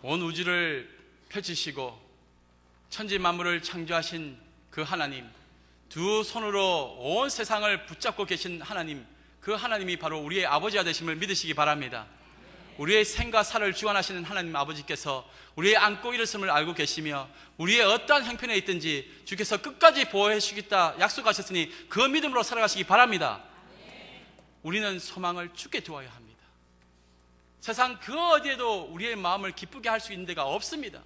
온 우주를 펼치시고 천지 만물을 창조하신 그 하나님, 두 손으로 온 세상을 붙잡고 계신 하나님, 그 하나님이 바로 우리의 아버지가 되심을 믿으시기 바랍니다. 우리의 생과 살을 주관하시는 하나님 아버지께서 우리의 안고 일었음을 알고 계시며 우리의 어떠한 형편에 있든지 주께서 끝까지 보호해 주시겠다 약속하셨으니 그 믿음으로 살아가시기 바랍니다. 우리는 소망을 주께 두어야 합니다. 세상 그 어디에도 우리의 마음을 기쁘게 할 수 있는 데가 없습니다.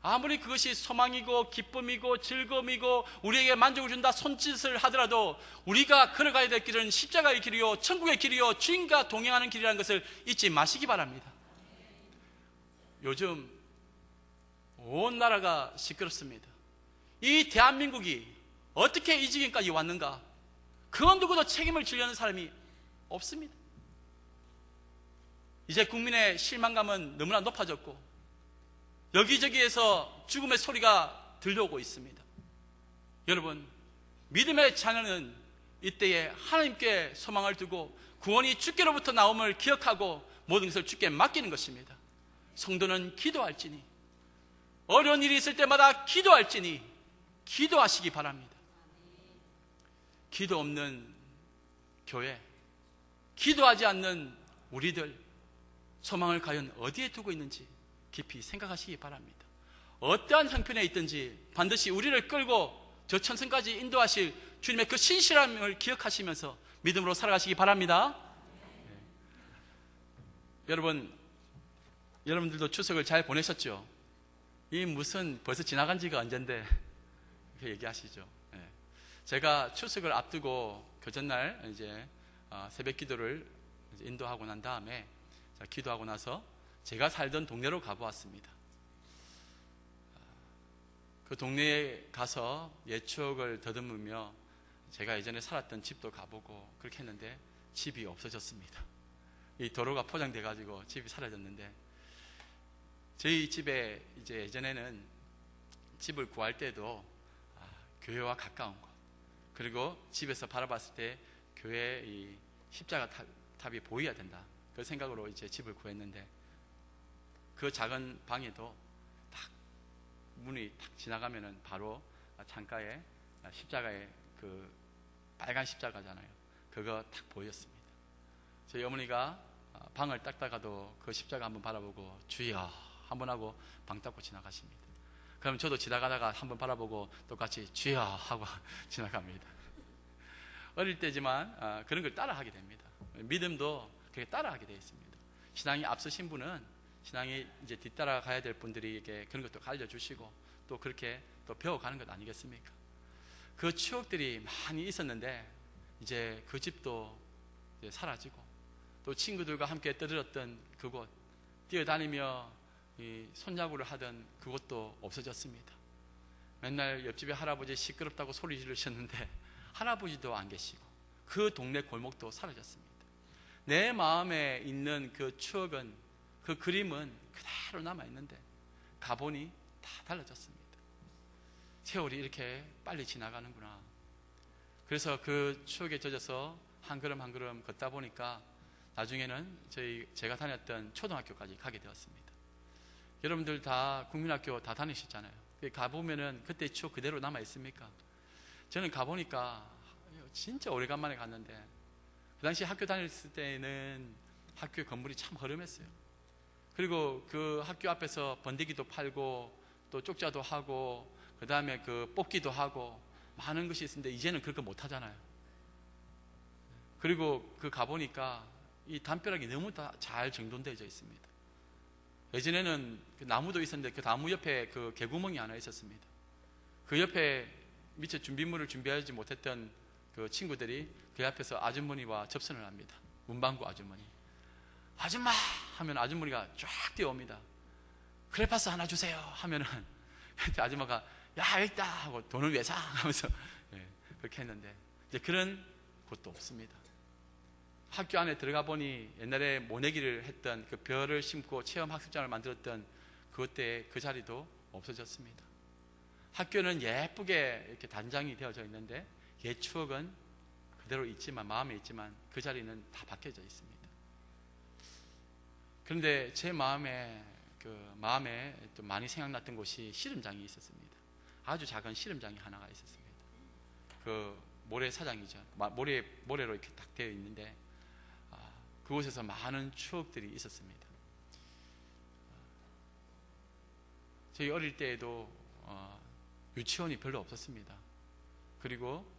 아무리 그것이 소망이고 기쁨이고 즐거움이고 우리에게 만족을 준다 손짓을 하더라도 우리가 걸어가야 될 길은 십자가의 길이요 천국의 길이요 주인과 동행하는 길이라는 것을 잊지 마시기 바랍니다. 요즘 온 나라가 시끄럽습니다. 이 대한민국이 어떻게 이 지경까지 왔는가? 그 누구도 책임을 지려는 사람이 없습니다. 이제 국민의 실망감은 너무나 높아졌고 여기저기에서 죽음의 소리가 들려오고 있습니다. 여러분, 믿음의 자녀는 이때에 하나님께 소망을 두고 구원이 주께로부터 나옴을 기억하고 모든 것을 주께 맡기는 것입니다. 성도는 기도할지니, 어려운 일이 있을 때마다 기도할지니 기도하시기 바랍니다. 기도 없는 교회, 기도하지 않는 우리들, 소망을 과연 어디에 두고 있는지 깊이 생각하시기 바랍니다. 어떠한 형편에 있든지 반드시 우리를 끌고 저 천성까지 인도하실 주님의 그 신실함을 기억하시면서 믿음으로 살아가시기 바랍니다. 여러분들도 추석을 잘 보내셨죠? 이 무슨 벌써 지나간 지가 언젠데 이렇게 얘기하시죠. 제가 추석을 앞두고 그 전날 이제 새벽 기도를 인도하고 난 다음에 기도하고 나서 제가 살던 동네로 가보았습니다. 그 동네에 가서 옛 추억을 더듬으며 제가 예전에 살았던 집도 가보고 그렇게 했는데 집이 없어졌습니다. 이 도로가 포장돼 가지고 집이 사라졌는데, 저희 집에 이제 예전에는 집을 구할 때도 교회와 가까운 곳, 그리고 집에서 바라봤을 때 교회 이 십자가 탑이 보여야 된다, 그 생각으로 이제 집을 구했는데, 그 작은 방에도 딱 문이 딱 지나가면은 바로 창가에 십자가에 그 빨간 십자가잖아요. 그거 딱 보였습니다. 저희 어머니가 방을 닦다가도 그 십자가 한번 바라보고 주여 한번 하고 방 닦고 지나가십니다. 그럼 저도 지나가다가 한번 바라보고 똑같이 주여 하고 지나갑니다. 어릴 때지만 그런 걸 따라하게 됩니다. 믿음도 그렇게 따라하게 되어 있습니다. 신앙이 앞서신 분은 신앙이 이제 뒤따라 가야 될 분들에게 그런 것도 알려주시고 또 그렇게 또 배워가는 것 아니겠습니까? 그 추억들이 많이 있었는데 이제 그 집도 이제 사라지고, 또 친구들과 함께 떠들었던 그곳, 뛰어다니며 이 손잡이를 하던 그곳도 없어졌습니다. 맨날 옆집에 할아버지 시끄럽다고 소리 지르셨는데 할아버지도 안 계시고 그 동네 골목도 사라졌습니다. 내 마음에 있는 그 추억은, 그 그림은 그대로 남아있는데 가보니 다 달라졌습니다. 세월이 이렇게 빨리 지나가는구나. 그래서 그 추억에 젖어서 한 걸음 한 걸음 걷다 보니까 나중에는 제가 다녔던 초등학교까지 가게 되었습니다. 여러분들 다 국민학교 다 다니셨잖아요. 가보면은 그때 추억 그대로 남아있습니까? 저는 가보니까 진짜 오래간만에 갔는데, 그 당시 학교 다녔을 때는 학교 건물이 참 허름했어요. 그리고 그 학교 앞에서 번데기도 팔고 또 쪽자도 하고 그 다음에 그 뽑기도 하고 많은 것이 있었는데 이제는 그렇게 못하잖아요. 그리고 그 가보니까 이 담벼락이 너무 다 잘 정돈되어 있습니다. 예전에는 그 나무도 있었는데 그 나무 옆에 그 개구멍이 하나 있었습니다. 그 옆에 미처 준비물을 준비하지 못했던 그 친구들이 그 앞에서 아주머니와 접선을 합니다. 문방구 아주머니. 아줌마 하면 아주머니가 쫙 뛰어옵니다. 크레파스 하나 주세요 하면은 아줌마가 야 여기 있다 하고 돈을 왜 사 하면서 그렇게 했는데 이제 그런 곳도 없습니다. 학교 안에 들어가 보니 옛날에 모내기를 했던 그 벼를 심고 체험 학습장을 만들었던 그때 그 자리도 없어졌습니다. 학교는 예쁘게 이렇게 단장이 되어져 있는데 옛 추억은 그대로 있지만, 마음에 있지만 그 자리는 다 바뀌어져 있습니다. 그런데 제 마음에 그 마음에 좀 많이 생각났던 곳이 씨름장이 있었습니다. 아주 작은 씨름장이 하나가 있었습니다. 그 모래사장이죠. 모래로 이렇게 딱 되어 있는데 그곳에서 많은 추억들이 있었습니다. 저희 어릴 때에도 유치원이 별로 없었습니다. 그리고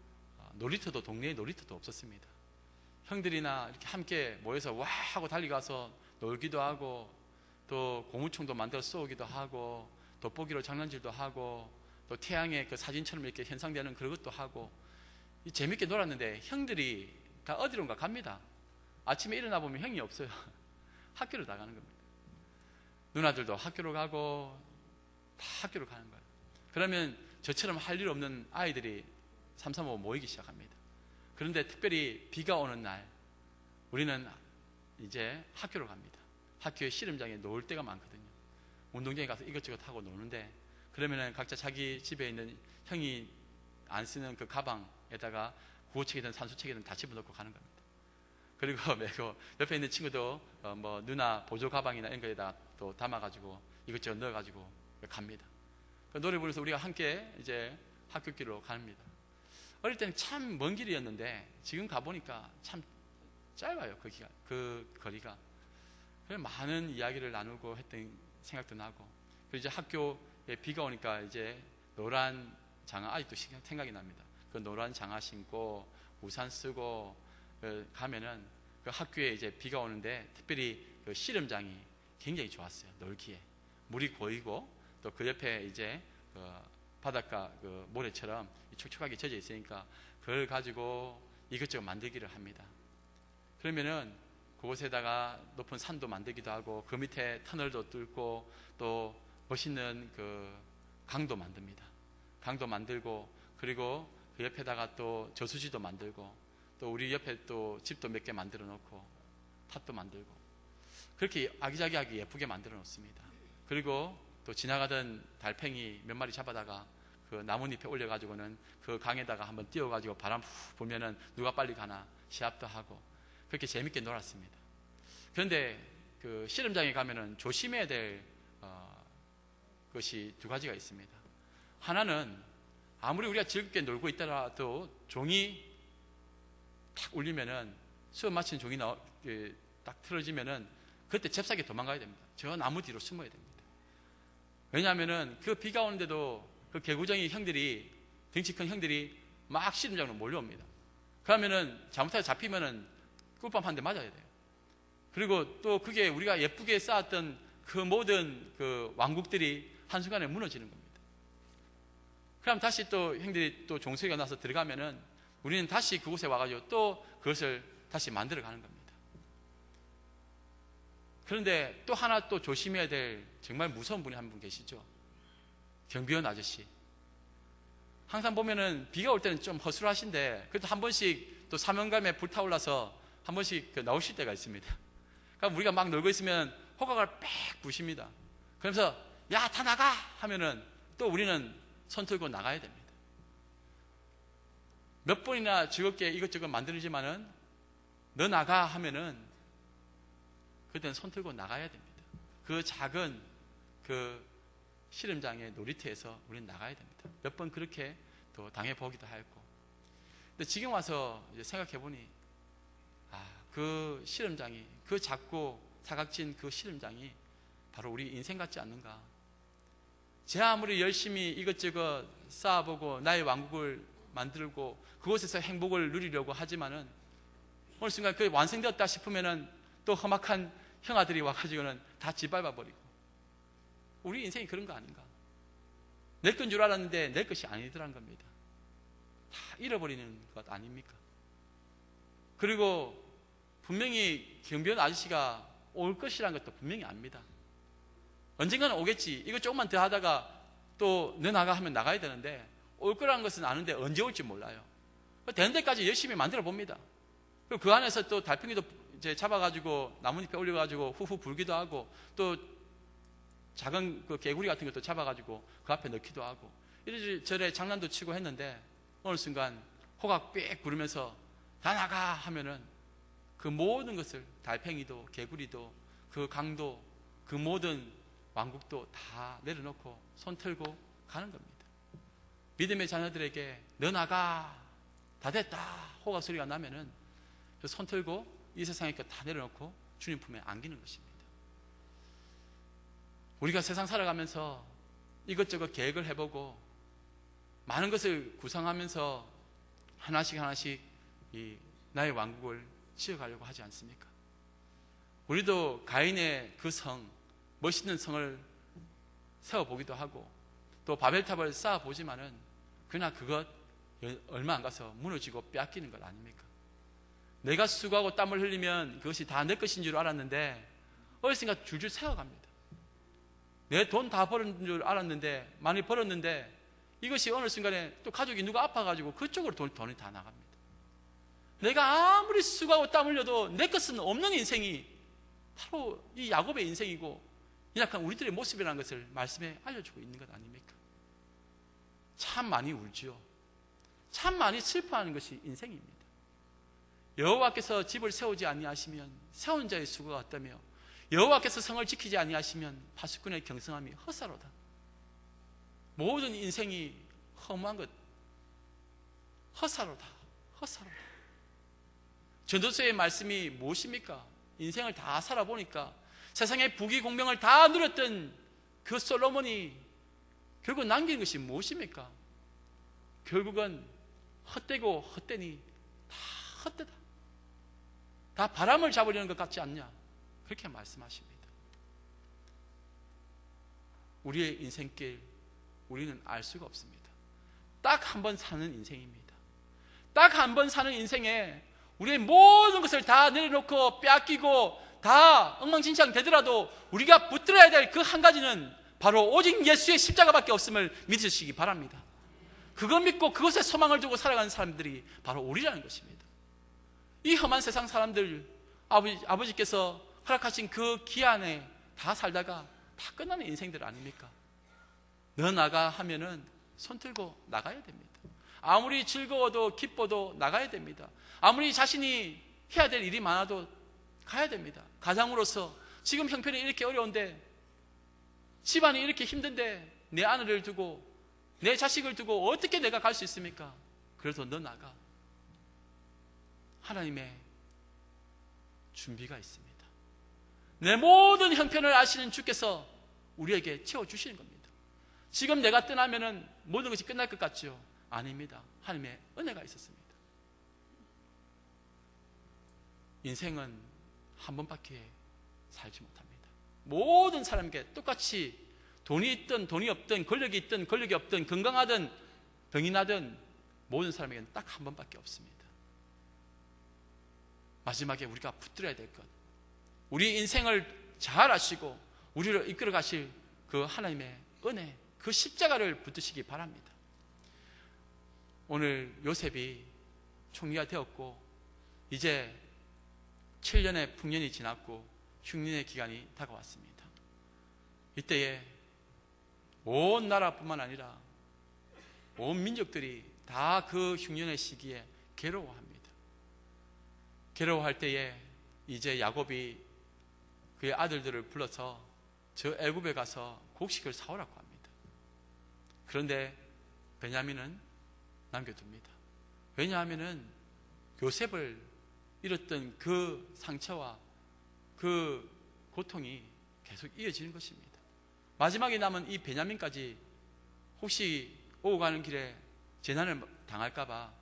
놀이터도 동네에 놀이터도 없었습니다. 형들이나 이렇게 함께 모여서 와 하고 달려가서 놀기도 하고 또 고무총도 만들어 쏘기도 하고 돋보기로 장난질도 하고 또 태양의 그 사진처럼 이렇게 현상되는 그런 것도 하고 재밌게 놀았는데 형들이 다 어디론가 갑니다. 아침에 일어나 보면 형이 없어요. 학교를 다 가는 겁니다. 누나들도 학교로 가고 다 학교로 가는 거예요. 그러면 저처럼 할 일 없는 아이들이 3, 3, 5 모이기 시작합니다. 그런데 특별히 비가 오는 날 우리는 이제 학교로 갑니다. 학교의 씨름장에 놀 때가 많거든요. 운동장에 가서 이것저것 하고 노는데 그러면은 각자 자기 집에 있는 형이 안 쓰는 그 가방에다가 구호책이든 산수책이든 다 집어넣고 가는 겁니다. 그리고 매고 옆에 있는 친구도 뭐 누나 보조 가방이나 이런 거에다 또 담아가지고 이것저것 넣어가지고 갑니다. 그 노래 부르면서 우리가 함께 이제 학교길로 갑니다. 어릴 때는 참 먼 길이었는데 지금 가보니까 참 짧아요. 그 거리가. 그래서 많은 이야기를 나누고 했던 생각도 나고 그리고 이제 학교에 비가 오니까 이제 노란 장화 아직도 생각이 납니다. 그 노란 장화 신고 우산 쓰고 가면은 그 학교에 이제 비가 오는데 특별히 그 씨름장이 굉장히 좋았어요. 놀기에 물이 고이고 또 그 옆에 이제 그 바닷가 그 모래처럼 촉촉하게 젖어 있으니까 그걸 가지고 이것저것 만들기를 합니다. 그러면은 그곳에다가 높은 산도 만들기도 하고 그 밑에 터널도 뚫고 또 멋있는 그 강도 만듭니다. 강도 만들고 그리고 그 옆에다가 또 저수지도 만들고 또 우리 옆에 또 집도 몇 개 만들어 놓고 탑도 만들고 그렇게 아기자기하게 예쁘게 만들어 놓습니다. 그리고 또 지나가던 달팽이 몇 마리 잡아다가 그 나뭇잎에 올려가지고는 그 강에다가 한번 띄워가지고 바람 후 불면은 누가 빨리 가나 시합도 하고 그렇게 재밌게 놀았습니다. 그런데 그 씨름장에 가면은 조심해야 될 것이 두 가지가 있습니다. 하나는 아무리 우리가 즐겁게 놀고 있더라도 종이 탁 울리면은 수업 마친 종이 딱 틀어지면은 그때 잽싸게 도망가야 됩니다. 저 나무 뒤로 숨어야 됩니다. 왜냐하면은 그 비가 오는데도 그 개구쟁이 형들이 덩치 큰 형들이 막 씨름장으로 몰려옵니다. 그러면은 잘못하게 잡히면은 꿀밤 한 대 맞아야 돼요. 그리고 또 그게 우리가 예쁘게 쌓았던 그 모든 그 왕국들이 한순간에 무너지는 겁니다. 그럼 다시 또 형들이 또 종소리가 나서 들어가면은 우리는 다시 그곳에 와가지고 또 그것을 다시 만들어 가는 겁니다. 그런데 또 하나 또 조심해야 될 정말 무서운 분이 한 분 계시죠. 경비원 아저씨. 항상 보면은 비가 올 때는 좀 허술하신데 그래도 한 번씩 또 사명감에 불타올라서 한 번씩 나오실 때가 있습니다. 그럼 우리가 막 놀고 있으면 호각을 빽 부십니다. 그러면서 야, 다 나가! 하면은 또 우리는 손 들고 나가야 됩니다. 몇 번이나 즐겁게 이것저것 만들지만은 너 나가 하면은 그때는 손 들고 나가야 됩니다. 그 작은 그 씨름장의 놀이터에서 우리는 나가야 됩니다. 몇 번 그렇게 또 당해보기도 했고. 근데 지금 와서 이제 생각해보니 그 씨름장이 그 작고 사각진 그 씨름장이 바로 우리 인생 같지 않는가. 제 아무리 열심히 이것저것 쌓아보고 나의 왕국을 만들고 그곳에서 행복을 누리려고 하지만은 어느 순간 그 완성되었다 싶으면은 또 험악한 형아들이 와가지고는 다 짓밟아버리고. 우리 인생이 그런 거 아닌가. 내 건 줄 알았는데 내 것이 아니더란 겁니다. 다 잃어버리는 것 아닙니까? 그리고 분명히 경비원 아저씨가 올 것이라는 것도 분명히 압니다. 언젠가는 오겠지. 이거 조금만 더 하다가 또 너 나가 하면 나가야 되는데 올 거라는 것은 아는데 언제 올지 몰라요. 되는 데까지 열심히 만들어 봅니다. 그리고 그 안에서 또 달팽이도 이제 잡아가지고 나뭇잎에 올려가지고 후후 불기도 하고 또 작은 그 개구리 같은 것도 잡아가지고 그 앞에 넣기도 하고 이래저래 장난도 치고 했는데 어느 순간 호각 빽 부르면서 다 나가 하면은 그 모든 것을 달팽이도 개구리도 그 강도 그 모든 왕국도 다 내려놓고 손 털고 가는 겁니다. 믿음의 자녀들에게 너 나가, 다 됐다 호각 소리가 나면은 손 털고 이 세상의 것 다 내려놓고 주님 품에 안기는 것입니다. 우리가 세상 살아가면서 이것저것 계획을 해보고 많은 것을 구상하면서 하나씩 이 나의 왕국을 지어가려고 하지 않습니까? 우리도 가인의 그 성, 멋있는 성을 세워보기도 하고 또 바벨탑을 쌓아보지만은 그러나 그것 얼마 안 가서 무너지고 빼앗기는 것 아닙니까? 내가 수고하고 땀을 흘리면 그것이 다 내 것인 줄 알았는데 어렸으니까 줄줄 세워갑니다. 내 돈 다 벌은 줄 알았는데, 많이 벌었는데 이것이 어느 순간에 또 가족이 누가 아파가지고 그쪽으로 돈이 다 나갑니다. 내가 아무리 수고하고 땀 흘려도 내 것은 없는 인생이 바로 이 야곱의 인생이고 약간 우리들의 모습이라는 것을 말씀에 알려주고 있는 것 아닙니까? 참 많이 울지요. 참 많이 슬퍼하는 것이 인생입니다. 여호와께서 집을 세우지 아니하시면 세운 자의 수고가 어떠며 여호와께서 성을 지키지 아니하시면 파수꾼의 경성함이 헛사로다. 모든 인생이 허무한 것, 헛사로다. 전도서의 말씀이 무엇입니까? 인생을 다 살아보니까 세상의 부귀 공명을 다 누렸던 그 솔로몬이 결국 남긴 것이 무엇입니까? 결국은 헛되고 헛되니 다 헛되다. 다 바람을 잡으려는 것 같지 않냐? 그렇게 말씀하십니다. 우리의 인생길 우리는 알 수가 없습니다. 딱 한 번 사는 인생입니다. 딱 한 번 사는 인생에 우리의 모든 것을 다 내려놓고 빼앗기고 다 엉망진창 되더라도 우리가 붙들어야 될 그 한 가지는 바로 오직 예수의 십자가밖에 없음을 믿으시기 바랍니다. 그걸 믿고 그것에 소망을 두고 살아가는 사람들이 바로 우리라는 것입니다. 이 험한 세상 사람들, 아버지께서 허락하신 그 기한에 다 살다가 다 끝나는 인생들 아닙니까? 너 나가 하면은 손 들고 나가야 됩니다. 아무리 즐거워도 기뻐도 나가야 됩니다. 아무리 자신이 해야 될 일이 많아도 가야 됩니다. 가장으로서 지금 형편이 이렇게 어려운데, 집안이 이렇게 힘든데 내 아내를 두고 내 자식을 두고 어떻게 내가 갈 수 있습니까? 그래서 너 나가. 하나님의 준비가 있습니다. 내 모든 형편을 아시는 주께서 우리에게 채워주시는 겁니다. 지금 내가 떠나면은 모든 것이 끝날 것 같죠? 아닙니다. 하나님의 은혜가 있었습니다. 인생은 한 번밖에 살지 못합니다. 모든 사람에게 똑같이 돈이 있든 돈이 없든 권력이 있든 권력이 없든 건강하든 병이 나든 모든 사람에게는 딱 한 번밖에 없습니다. 마지막에 우리가 붙들어야 될 것, 우리 인생을 잘 아시고 우리를 이끌어 가실 그 하나님의 은혜, 그 십자가를 붙드시기 바랍니다. 오늘 요셉이 총리가 되었고 이제 7년의 풍년이 지났고 흉년의 기간이 다가왔습니다. 이때에 온 나라뿐만 아니라 온 민족들이 다 그 흉년의 시기에 괴로워합니다. 괴로워할 때에 이제 야곱이 그의 아들들을 불러서 저 애굽에 가서 곡식을 사오라고 합니다. 그런데 베냐민은 남겨둡니다. 왜냐하면은 요셉을 잃었던 그 상처와 그 고통이 계속 이어지는 것입니다. 마지막에 남은 이 베냐민까지 혹시 오고 가는 길에 재난을 당할까봐,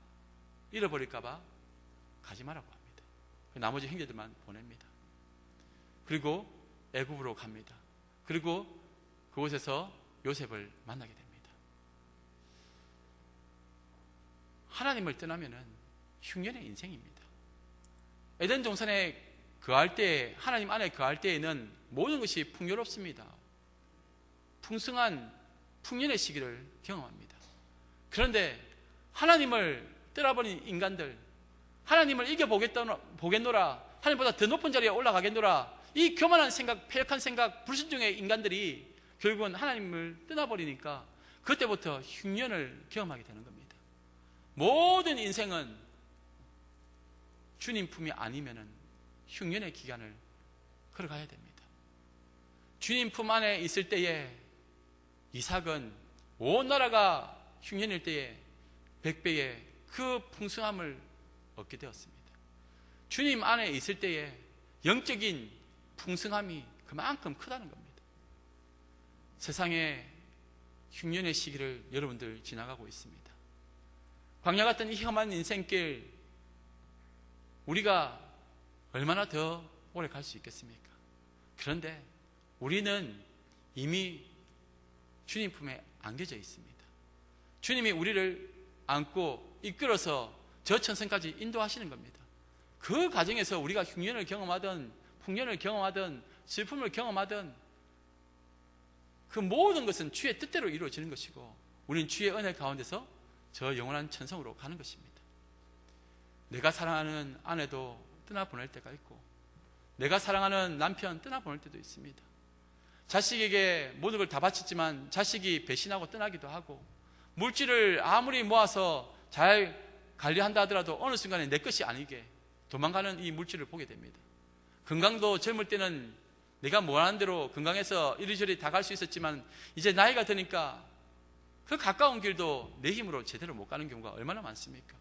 잃어버릴까봐 가지 말라고 합니다. 나머지 형제들만 보냅니다. 그리고 애굽으로 갑니다. 그리고 그곳에서 요셉을 만나게 됩니다. 하나님을 떠나면은 흉년의 인생입니다. 에덴 동산에 거할 때, 하나님 안에 거할 때에는 모든 것이 풍요롭습니다. 풍성한 풍년의 시기를 경험합니다. 그런데 하나님을 떠나버린 인간들, 하나님을 이겨보겠노라, 하나님보다 더 높은 자리에 올라가겠노라, 이 교만한 생각, 패역한 생각, 불순종의 인간들이 결국은 하나님을 떠나버리니까 그때부터 흉년을 경험하게 되는 겁니다. 모든 인생은 주님 품이 아니면은 흉년의 기간을 걸어가야 됩니다. 주님 품 안에 있을 때에 이삭은 온 나라가 흉년일 때에 100배의 그 풍성함을 얻게 되었습니다. 주님 안에 있을 때에 영적인 풍성함이 그만큼 크다는 겁니다. 세상에 흉년의 시기를 여러분들 지나가고 있습니다. 광야 같은 이 험한 인생길 우리가 얼마나 더 오래 갈 수 있겠습니까? 그런데 우리는 이미 주님 품에 안겨져 있습니다. 주님이 우리를 안고 이끌어서 저 천성까지 인도하시는 겁니다. 그 과정에서 우리가 흉년을 경험하든 풍년을 경험하든 슬픔을 경험하든 그 모든 것은 주의 뜻대로 이루어지는 것이고 우리는 주의 은혜 가운데서 저 영원한 천성으로 가는 것입니다. 내가 사랑하는 아내도 떠나보낼 때가 있고 내가 사랑하는 남편 떠나보낼 때도 있습니다. 자식에게 모든 걸 다 바쳤지만 자식이 배신하고 떠나기도 하고 물질을 아무리 모아서 잘 관리한다 하더라도 어느 순간에 내 것이 아니게 도망가는 이 물질을 보게 됩니다. 건강도 젊을 때는 내가 원하는 대로 건강해서 이리저리 다 갈 수 있었지만 이제 나이가 드니까 그 가까운 길도 내 힘으로 제대로 못 가는 경우가 얼마나 많습니까?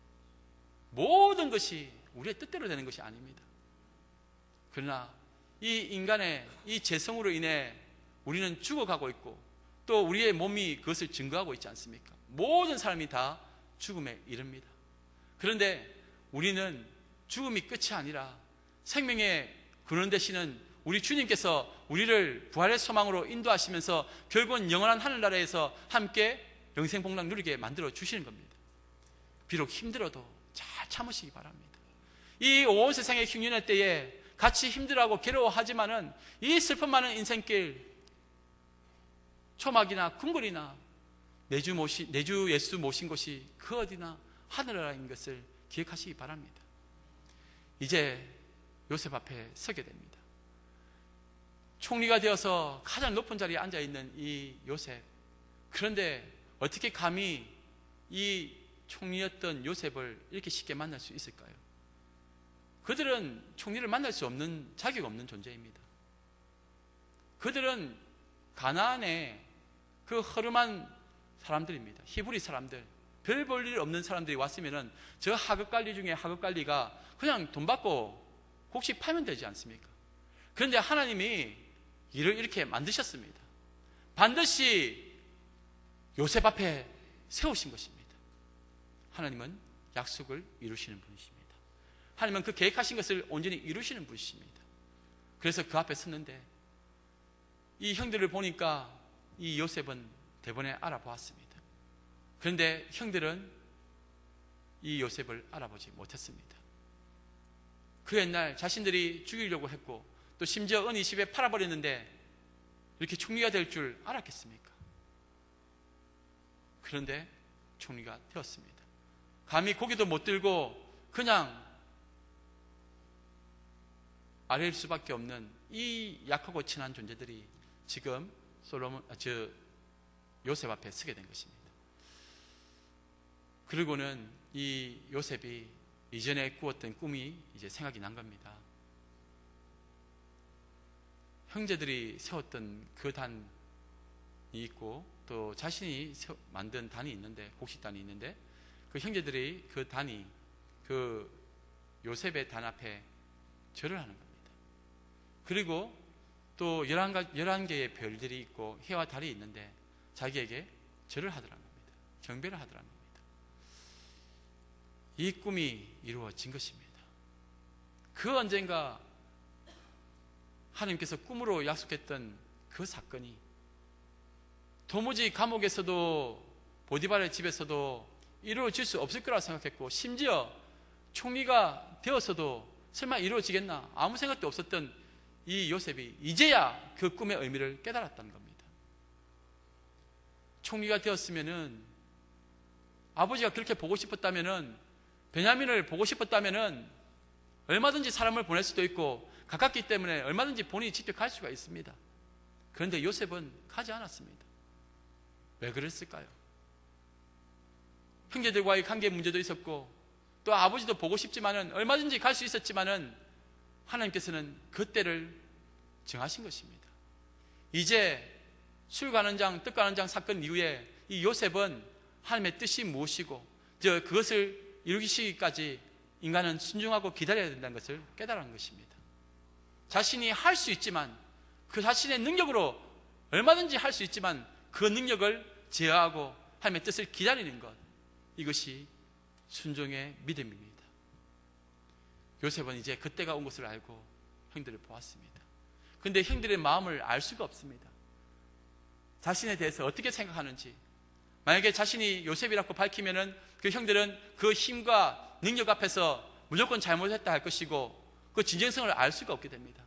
모든 것이 우리의 뜻대로 되는 것이 아닙니다. 그러나 이 인간의 이 죄성으로 인해 우리는 죽어가고 있고 또 우리의 몸이 그것을 증거하고 있지 않습니까? 모든 사람이 다 죽음에 이릅니다. 그런데 우리는 죽음이 끝이 아니라 생명의 근원 되시는 우리 주님께서 우리를 부활의 소망으로 인도하시면서 결국은 영원한 하늘나라에서 함께 영생복락 누리게 만들어 주시는 겁니다. 비록 힘들어도 잘 참으시기 바랍니다. 이 온 세상의 흉년의 때에 같이 힘들어하고 괴로워하지만은 이 슬픔 많은 인생길 초막이나 궁궐이나 내주 예수 모신 곳이 그 어디나 하늘나라인 것을 기억하시기 바랍니다. 이제 요셉 앞에 서게 됩니다. 총리가 되어서 가장 높은 자리에 앉아있는 이 요셉, 그런데 어떻게 감히 이 총리였던 요셉을 이렇게 쉽게 만날 수 있을까요? 그들은 총리를 만날 수 없는, 자격 없는 존재입니다. 그들은 가나안의 그 허름한 사람들입니다. 히브리 사람들, 별 볼 일 없는 사람들이 왔으면은 저 하급관리 중에 하급관리가 그냥 돈 받고 곡식 파면 되지 않습니까? 그런데 하나님이 일을 이렇게 만드셨습니다. 반드시 요셉 앞에 세우신 것입니다. 하나님은 약속을 이루시는 분이십니다. 하나님은 그 계획하신 것을 온전히 이루시는 분이십니다. 그래서 그 앞에 섰는데 이 형들을 보니까 이 요셉은 대번에 알아보았습니다. 그런데 형들은 이 요셉을 알아보지 못했습니다. 그 옛날 자신들이 죽이려고 했고 또 심지어 은 20에 팔아버렸는데 이렇게 총리가 될 줄 알았겠습니까? 그런데 총리가 되었습니다. 감히 고개도 못 들고 그냥 아래일 수밖에 없는 이 약하고 친한 존재들이 지금 요셉 앞에 서게 된 것입니다. 그리고는 이 요셉이 이전에 꾸었던 꿈이 이제 생각이 난 겁니다. 형제들이 세웠던 그 단이 있고 또 자신이 만든 단이 있는데, 곡식단이 있는데 그 형제들이 그 단이 그 요셉의 단 앞에 절을 하는 겁니다. 그리고 또 11개의 별들이 있고 해와 달이 있는데 자기에게 절을 하더라는 겁니다. 경배를 하더라는 겁니다. 이 꿈이 이루어진 것입니다. 그 언젠가 하나님께서 꿈으로 약속했던 그 사건이 도무지 감옥에서도 보디발의 집에서도 이루어질 수 없을 거라고 생각했고 심지어 총리가 되어서도 설마 이루어지겠나 아무 생각도 없었던 이 요셉이 이제야 그 꿈의 의미를 깨달았다는 겁니다. 총리가 되었으면은 아버지가 그렇게 보고 싶었다면은 베냐민을 보고 싶었다면은 얼마든지 사람을 보낼 수도 있고 가깝기 때문에 얼마든지 본인이 직접 갈 수가 있습니다. 그런데 요셉은 가지 않았습니다. 왜 그랬을까요? 형제들과의 관계 문제도 있었고 또 아버지도 보고 싶지만은 얼마든지 갈 수 있었지만은 하나님께서는 그 때를 정하신 것입니다. 이제 술 가는 장, 떡 가는 장 사건 이후에 이 요셉은 하나님의 뜻이 무엇이고 그것을 이루기까지 인간은 순종하고 기다려야 된다는 것을 깨달은 것입니다. 자신이 할 수 있지만, 그 자신의 능력으로 얼마든지 할 수 있지만 그 능력을 제어하고 하나님의 뜻을 기다리는 것, 이것이 순종의 믿음입니다. 요셉은 이제 그때가 온 것을 알고 형들을 보았습니다. 그런데 형들의 마음을 알 수가 없습니다. 자신에 대해서 어떻게 생각하는지. 만약에 자신이 요셉이라고 밝히면은 그 형들은 그 힘과 능력 앞에서 무조건 잘못했다 할 것이고 그 진정성을 알 수가 없게 됩니다.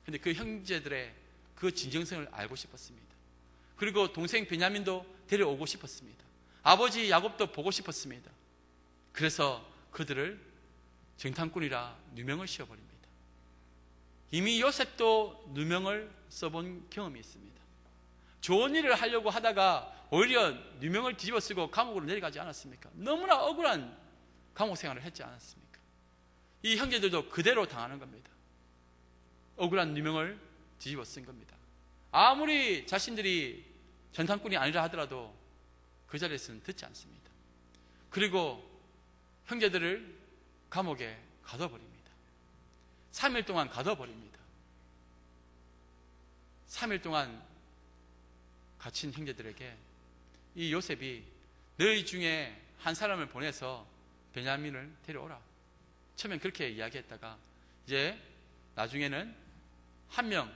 그런데 그 형제들의 그 진정성을 알고 싶었습니다. 그리고 동생 베냐민도 데려오고 싶었습니다. 아버지 야곱도 보고 싶었습니다. 그래서 그들을 정탐꾼이라 누명을 씌워버립니다. 이미 요셉도 누명을 써본 경험이 있습니다. 좋은 일을 하려고 하다가 오히려 누명을 뒤집어 쓰고 감옥으로 내려가지 않았습니까? 너무나 억울한 감옥 생활을 했지 않았습니까? 이 형제들도 그대로 당하는 겁니다. 억울한 누명을 뒤집어 쓴 겁니다. 아무리 자신들이 전탐꾼이 아니라 하더라도 그 자리에서는 듣지 않습니다. 그리고 형제들을 감옥에 가둬버립니다. 3일 동안 가둬버립니다. 3일 동안 갇힌 형제들에게 이 요셉이 너희 중에 한 사람을 보내서 베냐민을 데려오라. 처음엔 그렇게 이야기했다가 이제 나중에는 한 명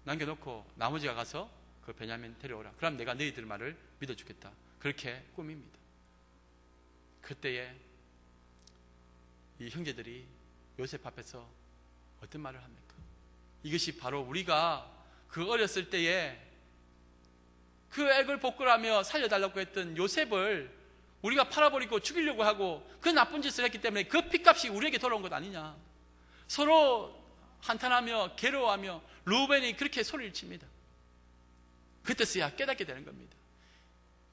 남겨놓고 나머지가 가서 그 베냐민 데려오라. 그럼 내가 너희들 말을 믿어주겠다. 그렇게 꾸밉니다. 그때에 이 형제들이 요셉 앞에서 어떤 말을 합니까? 이것이 바로 우리가 그 어렸을 때에 그 액을 복구하며 살려달라고 했던 요셉을 우리가 팔아버리고 죽이려고 하고 그 나쁜 짓을 했기 때문에 그 핏값이 우리에게 돌아온 것 아니냐. 서로 한탄하며 괴로워하며 루벤이 그렇게 소리를 칩니다. 그때서야 깨닫게 되는 겁니다.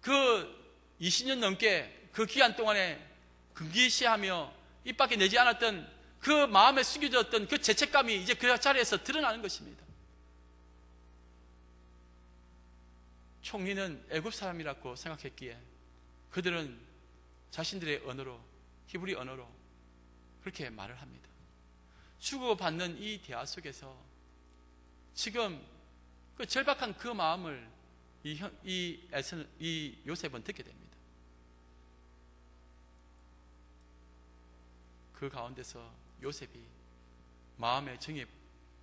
그 20년 넘게 그 기간 동안에 금기시하며 입 밖에 내지 않았던 그 마음에 숨겨졌던 그 죄책감이 이제 그 자리에서 드러나는 것입니다. 총리는 애굽 사람이라고 생각했기에 그들은 자신들의 언어로, 히브리 언어로 그렇게 말을 합니다. 주고받는 이 대화 속에서 지금 그 절박한 그 마음을 이 요셉은 듣게 됩니다. 그 가운데서 요셉이 마음의 정에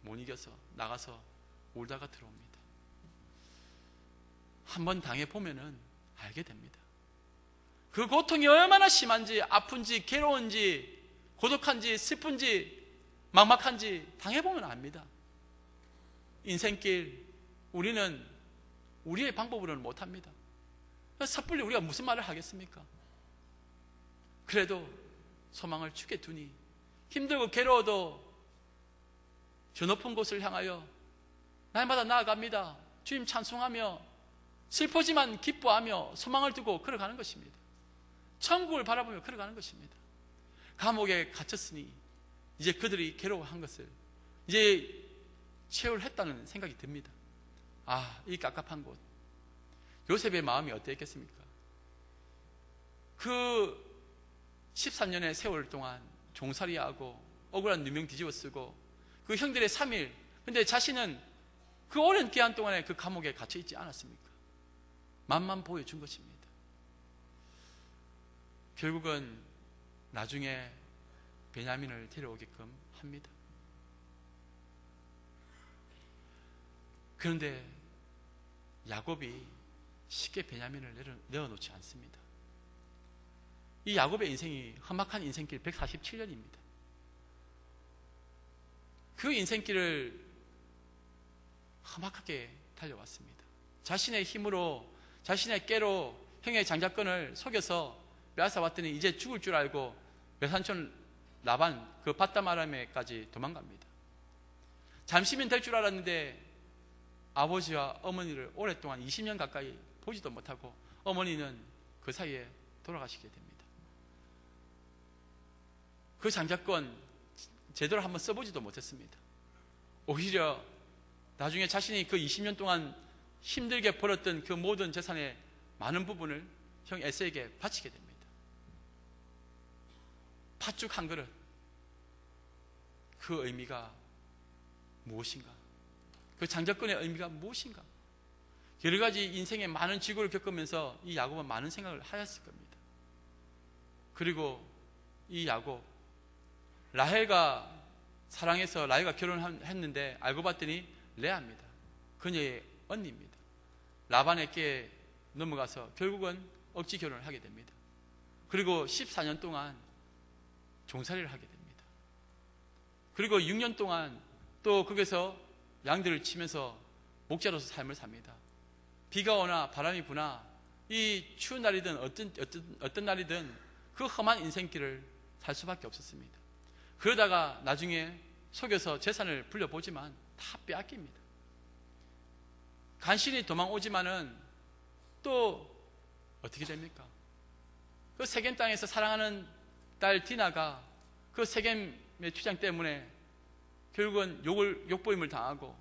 못 이겨서 나가서 울다가 들어옵니다. 한번 당해보면은 알게 됩니다. 그 고통이 얼마나 심한지, 아픈지, 괴로운지, 고독한지, 슬픈지, 막막한지 당해보면 압니다. 인생길 우리는 우리의 방법으로는 못합니다. 섣불리 우리가 무슨 말을 하겠습니까? 그래도 소망을 주께 두니 힘들고 괴로워도 저 높은 곳을 향하여 날마다 나아갑니다. 주님 찬송하며 슬프지만 기뻐하며 소망을 두고 걸어가는 것입니다. 천국을 바라보며 걸어가는 것입니다. 감옥에 갇혔으니 이제 그들이 괴로워한 것을 이제 체울했다는 생각이 듭니다. 아, 이 깝깝한 곳. 요셉의 마음이 어땠겠습니까? 그 13년의 세월 동안 종살이하고 억울한 누명 뒤집어 쓰고 그 형들의 3일, 근데 자신은 그 오랜 기간 동안에 그 감옥에 갇혀 있지 않았습니까? 맛만 보여준 것입니다. 결국은 나중에 베냐민을 데려오게끔 합니다. 그런데 야곱이 쉽게 베냐민을 내어놓지 않습니다. 이 야곱의 인생이 험악한 인생길 147년입니다. 그 인생길을 험악하게 달려왔습니다. 자신의 힘으로, 자신의 깨로 형의 장자권을 속여서 빼앗아왔더니 이제 죽을 줄 알고 외삼촌 라반 그 밧다마람에까지 도망갑니다. 잠시면 될 줄 알았는데 아버지와 어머니를 오랫동안 20년 가까이 보지도 못하고 어머니는 그 사이에 돌아가시게 됩니다. 그 장자권 제대로 한번 써보지도 못했습니다. 오히려 나중에 자신이 그 20년 동안 힘들게 벌었던 그 모든 재산의 많은 부분을 형 에서에게 바치게 됩니다. 팥죽 한 그릇, 그 의미가 무엇인가? 그 장자권의 의미가 무엇인가? 여러 가지 인생의 많은 지구를 겪으면서 이 야곱은 많은 생각을 하였을 겁니다. 그리고 이 야곱, 라헬과 사랑해서 라헬과 결혼했는데 알고 봤더니 레아입니다. 그녀의 언니입니다. 라반에게 넘어가서 결국은 억지 결혼을 하게 됩니다. 그리고 14년 동안 종살이를 하게 됩니다. 그리고 6년 동안 또 거기서 양들을 치면서 목자로서 삶을 삽니다. 비가 오나 바람이 부나 이 추운 날이든 어떤 날이든 그 험한 인생길을 살 수밖에 없었습니다. 그러다가 나중에 속여서 재산을 불려보지만 다 빼앗깁니다. 간신히 도망오지만은 또 어떻게 됩니까? 그 세겜 땅에서 사랑하는 딸 디나가 그 세겜의 주장 때문에 결국은 욕보임을 당하고,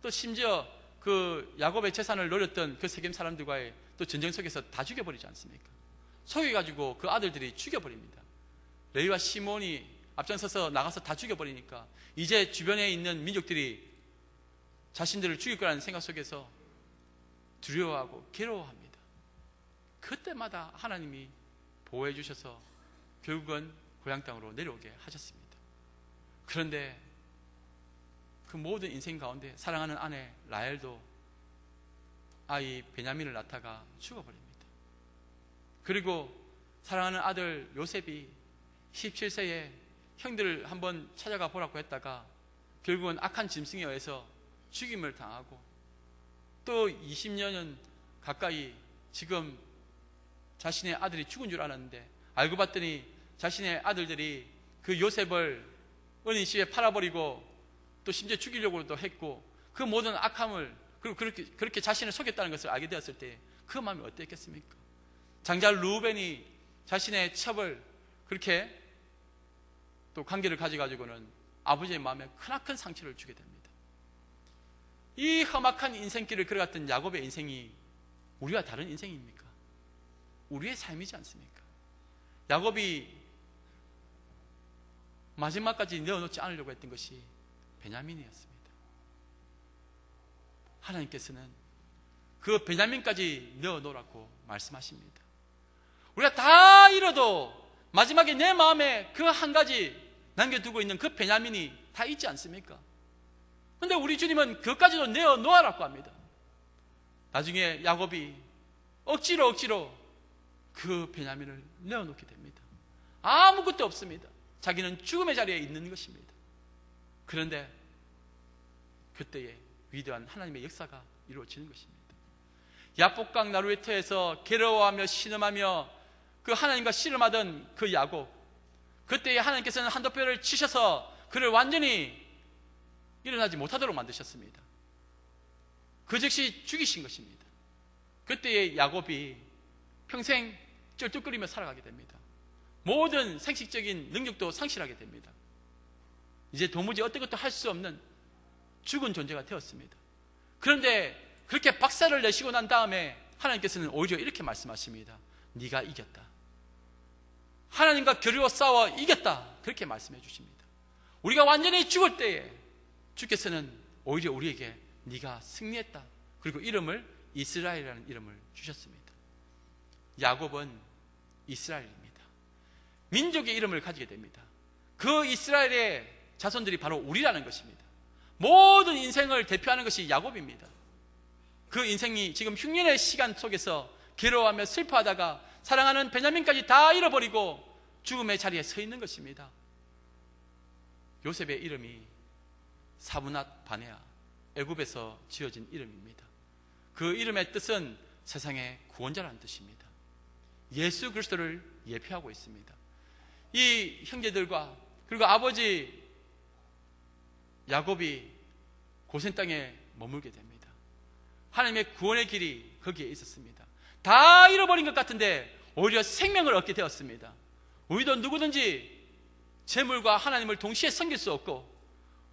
또 심지어 그 야곱의 재산을 노렸던 그 세겜 사람들과의 또 전쟁 속에서 다 죽여버리지 않습니까? 속여가지고 그 아들들이 죽여버립니다. 레위와 시몬이 앞장서서 나가서 다 죽여버리니까 이제 주변에 있는 민족들이 자신들을 죽일 거라는 생각 속에서 두려워하고 괴로워합니다. 그때마다 하나님이 보호해 주셔서 결국은 고향 땅으로 내려오게 하셨습니다. 그런데 그 모든 인생 가운데 사랑하는 아내 라헬도 아이 베냐민을 낳다가 죽어버립니다. 그리고 사랑하는 아들 요셉이 17세에 형들을 한번 찾아가 보라고 했다가 결국은 악한 짐승에 의해서 죽임을 당하고, 또 20년은 가까이 지금 자신의 아들이 죽은 줄 알았는데 알고 봤더니 자신의 아들들이 그 요셉을 은인 시에 팔아버리고 또 심지어 죽이려고도 했고, 그 모든 악함을, 그리고 그렇게 자신을 속였다는 것을 알게 되었을 때 그 마음이 어땠겠습니까? 장자 루벤이 자신의 첩을 그렇게 또 관계를 가져가지고는 아버지의 마음에 크나큰 상처를 주게 됩니다. 이 험악한 인생길을 걸어갔던 야곱의 인생이 우리와 다른 인생입니까? 우리의 삶이지 않습니까? 야곱이 마지막까지 내어놓지 않으려고 했던 것이 베냐민이었습니다. 하나님께서는 그 베냐민까지 내어놓으라고 말씀하십니다. 우리가 다 잃어도 마지막에 내 마음에 그 한 가지 남겨두고 있는 그 베냐민이 다 있지 않습니까? 그런데 우리 주님은 그것까지도 내어놓으라고 합니다. 나중에 야곱이 억지로 그 베냐민을 내어놓게 됩니다. 아무것도 없습니다. 자기는 죽음의 자리에 있는 것입니다. 그런데 그때에 위대한 하나님의 역사가 이루어지는 것입니다. 야복강 나루에터에서 괴로워하며 신음하며 그 하나님과 씨름하던 그 야곱, 그때에 하나님께서는 한도뼈를 치셔서 그를 완전히 일어나지 못하도록 만드셨습니다. 그 즉시 죽이신 것입니다. 그때의 야곱이 평생 쩔뚝거리며 살아가게 됩니다. 모든 생식적인 능력도 상실하게 됩니다. 이제 도무지 어떤 것도 할 수 없는 죽은 존재가 되었습니다. 그런데 그렇게 박살을 내시고 난 다음에 하나님께서는 오히려 이렇게 말씀하십니다. 네가 이겼다. 하나님과 겨루어 싸워 이겼다. 그렇게 말씀해 주십니다. 우리가 완전히 죽을 때에 주께서는 오히려 우리에게 네가 승리했다. 그리고 이름을 이스라엘이라는 이름을 주셨습니다. 야곱은 이스라엘입니다. 민족의 이름을 가지게 됩니다. 그 이스라엘의 자손들이 바로 우리라는 것입니다. 모든 인생을 대표하는 것이 야곱입니다. 그 인생이 지금 흉년의 시간 속에서 괴로워하며 슬퍼하다가 사랑하는 베냐민까지 다 잃어버리고 죽음의 자리에 서 있는 것입니다. 요셉의 이름이 사브낫 바네아, 애굽에서 지어진 이름입니다. 그 이름의 뜻은 세상의 구원자라는 뜻입니다. 예수 그리스도를 예표하고 있습니다. 이 형제들과 그리고 아버지 야곱이 고센 땅에 머물게 됩니다. 하나님의 구원의 길이 거기에 있었습니다. 다 잃어버린 것 같은데 오히려 생명을 얻게 되었습니다. 우리도 누구든지 재물과 하나님을 동시에 섬길 수 없고,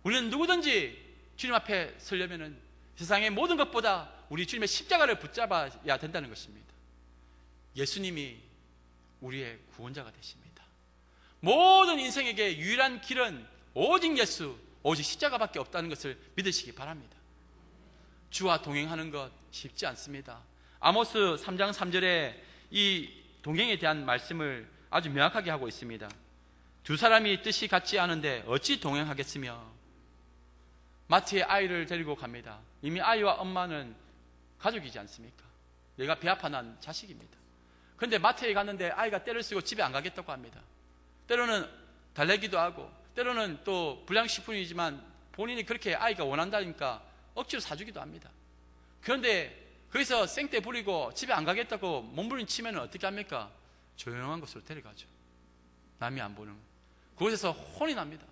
우리는 누구든지 주님 앞에 서려면은 세상의 모든 것보다 우리 주님의 십자가를 붙잡아야 된다는 것입니다. 예수님이 우리의 구원자가 되십니다. 모든 인생에게 유일한 길은 오직 예수, 오직 십자가밖에 없다는 것을 믿으시기 바랍니다. 주와 동행하는 것 쉽지 않습니다. 아모스 3장 3절에 이 동행에 대한 말씀을 아주 명확하게 하고 있습니다. 두 사람이 뜻이 같지 않은데 어찌 동행하겠으며. 마트에 아이를 데리고 갑니다. 이미 아이와 엄마는 가족이지 않습니까? 얘가 배 아파 난 자식입니다. 그런데 마트에 갔는데 아이가 떼를 쓰고 집에 안 가겠다고 합니다. 때로는 달래기도 하고, 때로는 또 불량식품이지만 본인이 그렇게 아이가 원한다니까 억지로 사주기도 합니다. 그런데 거기서 생떼 부리고 집에 안 가겠다고 몸부림치면 어떻게 합니까? 조용한 곳으로 데려가죠. 남이 안 보는 그곳에서 혼이 납니다.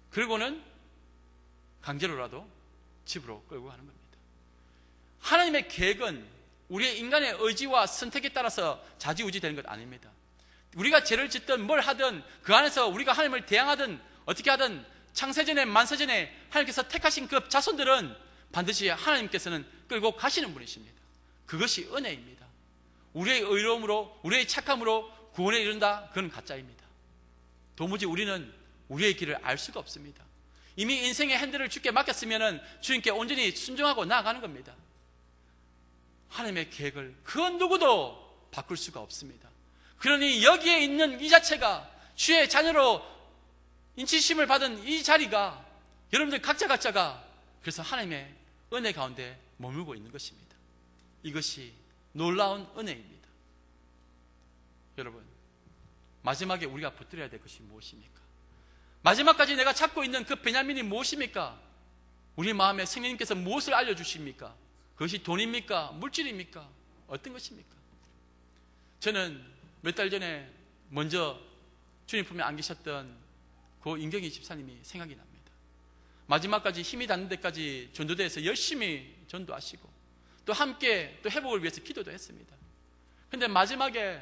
그리고는 강제로라도 집으로 끌고 가는 겁니다. 하나님의 계획은 우리의 인간의 의지와 선택에 따라서 좌지우지 되는 것 아닙니다. 우리가 죄를 짓든 뭘 하든 그 안에서 우리가 하나님을 대항하든 어떻게 하든 창세전에 만세전에 하나님께서 택하신 그 자손들은 반드시 하나님께서는 끌고 가시는 분이십니다. 그것이 은혜입니다. 우리의 의로움으로, 우리의 착함으로 구원에 이른다? 그건 가짜입니다. 도무지 우리는 우리의 길을 알 수가 없습니다. 이미 인생의 핸들을 주께 맡겼으면 주님께 온전히 순종하고 나아가는 겁니다. 하나님의 계획을 그 누구도 바꿀 수가 없습니다. 그러니 여기에 있는 이 자체가 주의 자녀로 인치심을 받은 이 자리가 여러분들 각자가 그래서 하나님의 은혜 가운데 머물고 있는 것입니다. 이것이 놀라운 은혜입니다. 여러분, 마지막에 우리가 붙들어야 될 것이 무엇입니까? 마지막까지 내가 찾고 있는 그 베냐민이 무엇입니까? 우리 마음에 성령님께서 무엇을 알려주십니까? 그것이 돈입니까? 물질입니까? 어떤 것입니까? 저는 몇 달 전에 먼저 주님 품에 안기셨던 그 인경희 집사님이 생각이 납니다. 마지막까지 힘이 닿는 데까지 전도대에서 열심히 전도하시고 또 함께 또 회복을 위해서 기도도 했습니다. 그런데 마지막에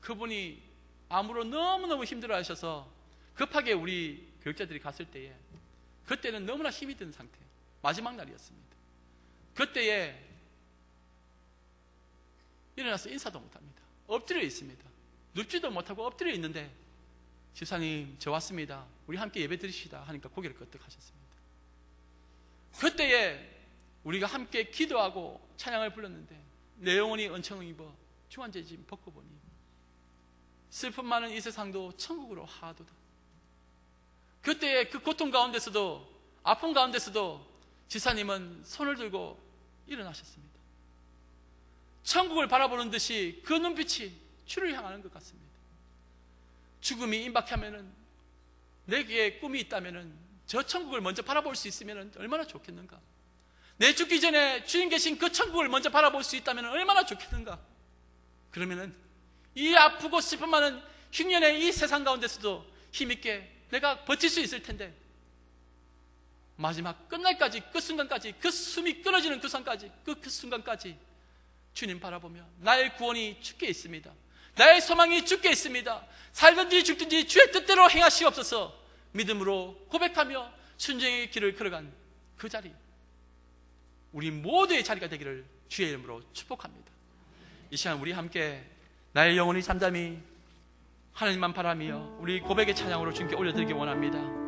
그분이 암으로 너무너무 힘들어 하셔서 급하게 우리 교육자들이 갔을 때에 그때는 너무나 힘이 든 상태, 마지막 날이었습니다. 그때에 일어나서 인사도 못합니다. 엎드려 있습니다. 눕지도 못하고 엎드려 있는데 집사님 저 왔습니다. 우리 함께 예배 드리시다 하니까 고개를 끄덕 하셨습니다. 그때에 우리가 함께 기도하고 찬양을 불렀는데 내 영혼이 은총을 입어 주한제 짐 벗고 보니 슬픔 많은 이 세상도 천국으로 하도다. 그때의 그 고통 가운데서도 아픔 가운데서도 지사님은 손을 들고 일어나셨습니다. 천국을 바라보는 듯이 그 눈빛이 주를 향하는 것 같습니다. 죽음이 임박하면은 내게 꿈이 있다면은 저 천국을 먼저 바라볼 수 있으면 얼마나 좋겠는가. 내 죽기 전에 주님 계신 그 천국을 먼저 바라볼 수 있다면 얼마나 좋겠는가. 그러면은 이 아프고 슬픔 많은 흉년의 이 세상 가운데서도 힘있게 내가 버틸 수 있을 텐데 마지막 끝날까지 그 순간까지 그 숨이 끊어지는 그 순간까지 주님 바라보며 나의 구원이 주께 있습니다. 나의 소망이 주께 있습니다. 살든지 죽든지 주의 뜻대로 행하시옵소서 믿음으로 고백하며 순종의 길을 걸어간 그 자리, 우리 모두의 자리가 되기를 주의 이름으로 축복합니다. 이 시간 우리 함께 나의 영혼이 잠잠히 하나님만 바라며 우리 고백의 찬양으로 주님께 올려드리기 원합니다.